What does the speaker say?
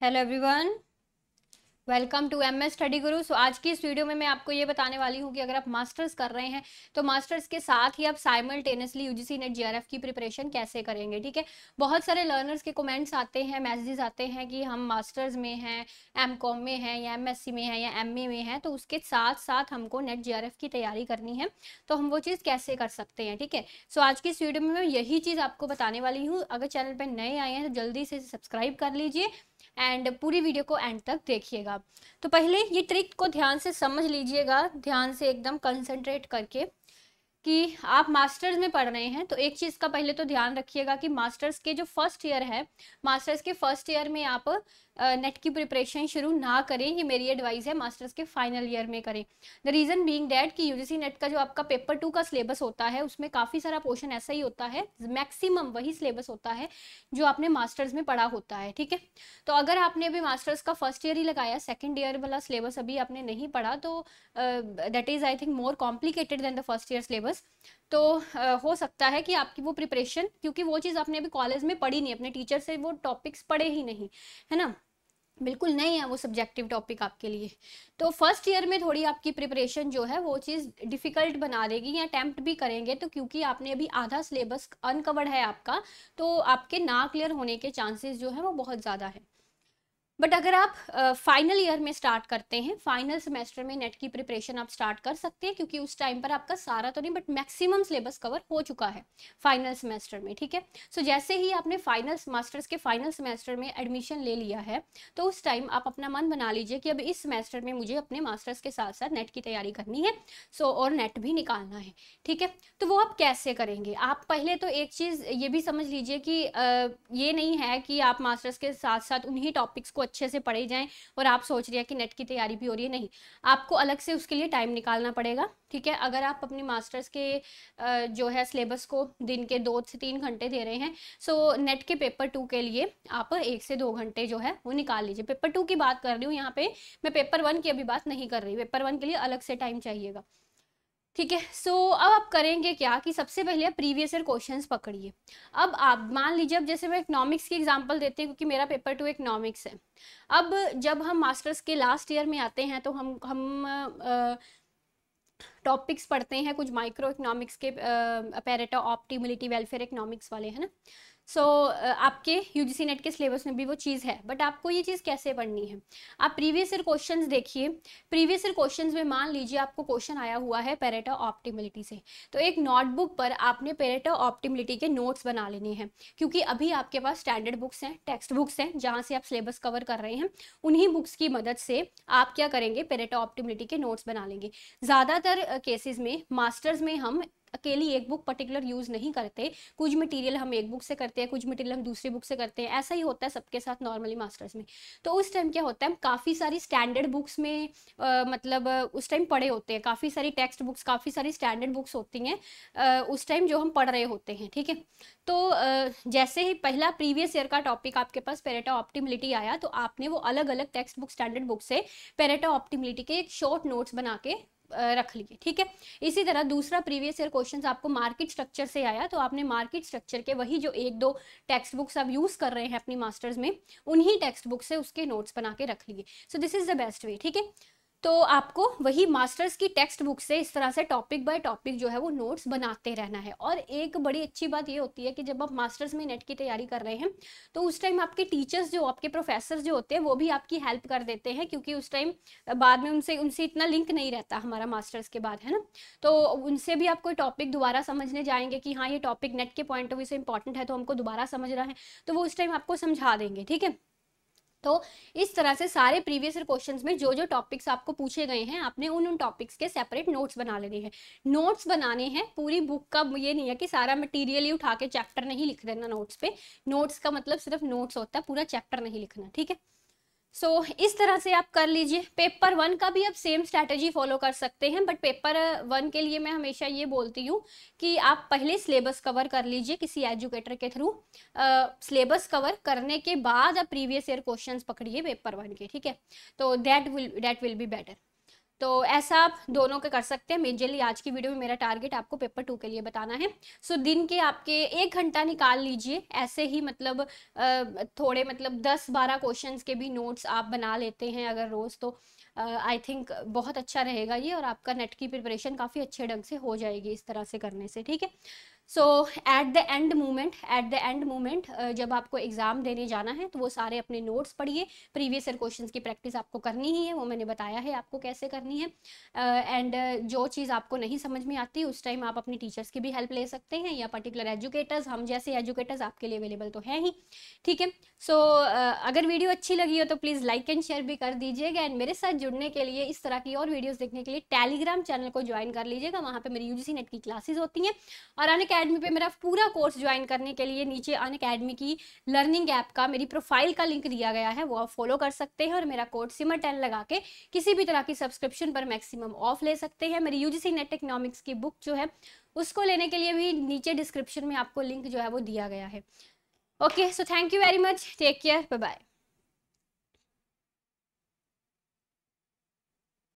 Hello everyone, welcome to MS study Guru. So आज की इस वीडियो में मैं आपको ये बताने वाली हूँ कि अगर आप मास्टर्स कर रहे हैं तो मास्टर्स के साथ ही आप साइमल्टेनियसली यूजीसी नेट जीआरएफ की प्रिपरेशन कैसे करेंगे। ठीक है, बहुत सारे लर्नर्स के कमेंट्स आते हैं, मैसेजेस आते हैं कि हम मास्टर्स में हैं, एमकॉम में हैं या एमएससी में हैं या एमए में हैं, तो उसके साथ साथ हमको नेट जीआरएफ की तैयारी करनी है, तो हम वो चीज़ कैसे कर सकते हैं। ठीक है, सो आज की इस वीडियो में मैं यही चीज़ आपको बताने वाली हूँ। अगर चैनल पर नए आए हैं तो जल्दी से सब्सक्राइब कर लीजिए एंड पूरी वीडियो को एंड तक देखिएगा। तो पहले ये ट्रिक को ध्यान से समझ लीजिएगा, ध्यान से एकदम कंसंट्रेट करके कि आप मास्टर्स में पढ़ रहे हैं। तो एक चीज़ का पहले तो ध्यान रखिएगा कि मास्टर्स के जो फर्स्ट ईयर है, मास्टर्स के फर्स्ट ईयर में आप नेट की प्रिपरेशन शुरू ना करें, ये मेरी एडवाइस है। मास्टर्स के फाइनल ईयर में करें। द रीज़न बीइंग दैट कि यूजीसी नेट का जो आपका पेपर 2 का सिलेबस होता है उसमें काफ़ी सारा पोर्शन ऐसा ही होता है, मैक्सिमम वही सिलेबस होता है जो आपने मास्टर्स में पढ़ा होता है। ठीक है, तो अगर आपने अभी मास्टर्स का फर्स्ट ईयर ही लगाया, सेकेंड ईयर वाला सिलेबस अभी आपने नहीं पढ़ा, तो that is I think more complicated then the first year syllabus. तो हो सकता है कि आपकी वो प्रिपरेशन, क्योंकि वो चीज़ आपने अभी कॉलेज में पढ़ी नहीं, अपने टीचर से वो टॉपिक्स पढ़े ही नहीं, है ना, बिल्कुल नहीं है वो सब्जेक्टिव टॉपिक आपके लिए। तो फर्स्ट ईयर में थोड़ी आपकी प्रिपरेशन जो है वो चीज़ डिफ़िकल्ट बना देगी, या अटैम्प्ट भी करेंगे तो क्योंकि आपने अभी आधा सिलेबस अनकवर्ड है आपका, तो आपके ना क्लियर होने के चांसेस जो है वो बहुत ज़्यादा है। बट अगर आप फाइनल ईयर में स्टार्ट करते हैं, फाइनल सेमेस्टर में नेट की प्रिपरेशन आप स्टार्ट कर सकते हैं, क्योंकि उस टाइम पर आपका सारा तो नहीं बट मैक्सिमम सिलेबस कवर हो चुका है फाइनल सेमेस्टर में। ठीक है, सो जैसे ही आपने फाइनल मास्टर्स के फाइनल सेमेस्टर में एडमिशन ले लिया है, तो उस टाइम आप अपना मन बना लीजिए कि अब इस सेमेस्टर में मुझे अपने मास्टर्स के साथ साथ नेट की तैयारी करनी है। सो और नेट भी निकालना है। ठीक है, तो वो आप कैसे करेंगे? आप पहले तो एक चीज़ ये भी समझ लीजिए कि ये नहीं है कि आप मास्टर्स के साथ साथ उन्हीं टॉपिक्स को अच्छे से पढ़े जाएं और आप सोच रहे हैं कि नेट की तैयारी भी हो रही है। नहीं, आपको अलग से उसके लिए टाइम निकालना पड़ेगा। ठीक है, अगर आप अपनी मास्टर्स के जो है सिलेबस को दिन के 2 से 3 घंटे दे रहे हैं, सो नेट के पेपर 2 के लिए आप 1 से 2 घंटे जो है वो निकाल लीजिए। पेपर 2 की बात कर रही हूँ यहाँ पे, मैं पेपर 1 की अभी बात नहीं कर रही। पेपर 1 के लिए अलग से टाइम चाहिएगा। ठीक है, सो अब आप करेंगे क्या कि सबसे पहले आप प्रीवियस ईयर क्वेश्चंस पकड़िए। अब आप मान लीजिए, अब जैसे मैं इकोनॉमिक्स की एग्जांपल देती हूँ क्योंकि मेरा पेपर 2 इकोनॉमिक्स है। अब जब हम मास्टर्स के लास्ट ईयर में आते हैं तो हम टॉपिक्स पढ़ते हैं कुछ माइक्रो इकोनॉमिक्स के, पैरेटो ऑप्टिमलिटी वेलफेयर इकोनॉमिक्स वाले, है ना। सो आपके यूजीसी नेट के सिलेबस में भी वो चीज़ है, बट आपको ये चीज़ कैसे पढ़नी है? आप प्रीवियस ईयर क्वेश्चंस देखिए। प्रीवियस ईयर क्वेश्चंस में मान लीजिए आपको क्वेश्चन आया हुआ है पैरेटो ऑप्टिमलिटी से, तो एक नोटबुक पर आपने पैरेटो ऑप्टिमलिटी के नोट्स बना लेने हैं, क्योंकि अभी आपके पास स्टैंडर्ड बुक्स हैं, टेक्स्ट बुक्स हैं, जहाँ से आप सिलेबस कवर कर रहे हैं। उन्हीं बुक्स की मदद से आप क्या करेंगे, पैरेटो ऑप्टिमलिटी के नोट्स बना लेंगे। ज़्यादातर केसेस में मास्टर्स में हम अकेली एक बुक पर्टिकुलर यूज़ नहीं करते, कुछ मटेरियल हम एक बुक से करते हैं, कुछ मटेरियल हम दूसरी बुक से करते हैं। ऐसा ही होता है सबके साथ नॉर्मली मास्टर्स में। तो उस टाइम क्या होता है, हम काफ़ी सारी स्टैंडर्ड बुक्स में मतलब उस टाइम पढ़े होते हैं, काफ़ी सारी टेक्स्ट बुक्स, काफ़ी सारी स्टैंडर्ड बुक्स होती हैं उस टाइम जो हम पढ़ रहे होते हैं। ठीक है, तो जैसे ही पहला प्रीवियस ईयर का टॉपिक आपके पास पैरेटो ऑप्टिमलिटी आया, तो आपने वो अलग अलग टेक्स्ट बुक, स्टैंडर्ड बुक से पैरेटो ऑप्टिमलिटी के एक शॉर्ट नोट्स बना के रख लिए। ठीक है, इसी तरह दूसरा प्रीवियस ईयर क्वेश्चंस आपको मार्केट स्ट्रक्चर से आया, तो आपने मार्केट स्ट्रक्चर के वही जो 1-2 टेक्स्ट बुक्स आप यूज़ कर रहे हैं अपनी मास्टर्स में, उन्हीं टेक्स्ट बुक से उसके नोट्स बना के रख लिए। So this is the best way. ठीक है, तो आपको वही मास्टर्स की टेक्स्ट बुक से इस तरह से टॉपिक बाय टॉपिक जो है वो नोट्स बनाते रहना है। और एक बड़ी अच्छी बात ये होती है कि जब आप मास्टर्स में नेट की तैयारी कर रहे हैं, तो उस टाइम आपके टीचर्स जो, आपके प्रोफेसर जो होते हैं, वो भी आपकी हेल्प कर देते हैं, क्योंकि उस टाइम बाद में उनसे उनसे इतना लिंक नहीं रहता हमारा मास्टर्स के बाद, है ना। तो उनसे भी आप कोई टॉपिक दोबारा समझने जाएंगे कि हाँ ये टॉपिक नेट के पॉइंट ऑफ व्यू से इंपॉर्टेंट है, तो हमको दोबारा समझना है, तो वो उस टाइम आपको समझा देंगे। ठीक है, तो इस तरह से सारे प्रीवियस ईयर क्वेश्चंस में जो जो टॉपिक्स आपको पूछे गए हैं, आपने उन उन टॉपिक्स के सेपरेट नोट्स बना लेने हैं। नोट्स बनाने हैं पूरी बुक का, ये नहीं है कि सारा मटेरियल ही उठा के चैप्टर नहीं लिख देना नोट्स पे। नोट्स का मतलब सिर्फ नोट्स होता है, पूरा चैप्टर नहीं लिखना। ठीक है, सो इस तरह से आप कर लीजिए। पेपर 1 का भी आप सेम स्ट्रैटेजी फॉलो कर सकते हैं, बट पेपर 1 के लिए मैं हमेशा ये बोलती हूँ कि आप पहले सिलेबस कवर कर लीजिए किसी एजुकेटर के थ्रू। सिलेबस कवर करने के बाद आप प्रीवियस ईयर क्वेश्चंस पकड़िए पेपर 1 के। ठीक है, तो दैट विल बी बेटर। तो ऐसा आप दोनों के कर सकते हैं। मेजरली आज की वीडियो में मेरा टारगेट आपको पेपर 2 के लिए बताना है। सो दिन के आपके 1 घंटा निकाल लीजिए, ऐसे ही मतलब थोड़े मतलब 10-12 क्वेश्चंस के भी नोट्स आप बना लेते हैं अगर रोज, तो आई थिंक बहुत अच्छा रहेगा ये, और आपका नेट की प्रिपरेशन काफ़ी अच्छे ढंग से हो जाएगी इस तरह से करने से, ठीक है। सो एट द एंड मोमेंट जब आपको एग्जाम देने जाना है तो वो सारे अपने नोट्स पढ़िए, प्रीवियस ईयर क्वेश्चंस की प्रैक्टिस आपको करनी ही है, वो मैंने बताया है आपको कैसे करनी है। एंड जो चीज़ आपको नहीं समझ में आती उस टाइम आप अपनी टीचर्स की भी हेल्प ले सकते हैं, या पर्टिकुलर एजुकेटर्स, हम जैसे एजुकेटर्स आपके लिए अवेलेबल तो हैं ही, ठीक है। सो अगर वीडियो अच्छी लगी हो तो प्लीज़ लाइक एंड शेयर भी कर दीजिएगा, एंड मेरे साथ जुड़ने के लिए, इस तरह की और वीडियोस देखने के लिए टेलीग्राम चैनल को ज्वाइन कर लीजिएगा। वहाँ पे मेरी यूजीसी नेट की क्लासेस होती हैं, और अनअकैडमी पे मेरा पूरा कोर्स ज्वाइन करने के लिए नीचे अनअकैडमी की लर्निंग ऐप का मेरी प्रोफाइल का लिंक दिया गया है, वो आप फॉलो कर सकते हैं, और मेरा कोड सिमर10 लगा के किसी भी तरह की सब्सक्रिप्शन पर मैक्सिमम ऑफ ले सकते हैं। मेरी यूजीसी नेट इकोनॉमिक्स की बुक जो है उसको लेने के लिए भी नीचे डिस्क्रिप्शन में आपको लिंक जो है वो दिया गया है। Okay, so thank you very much, take care, bye bye.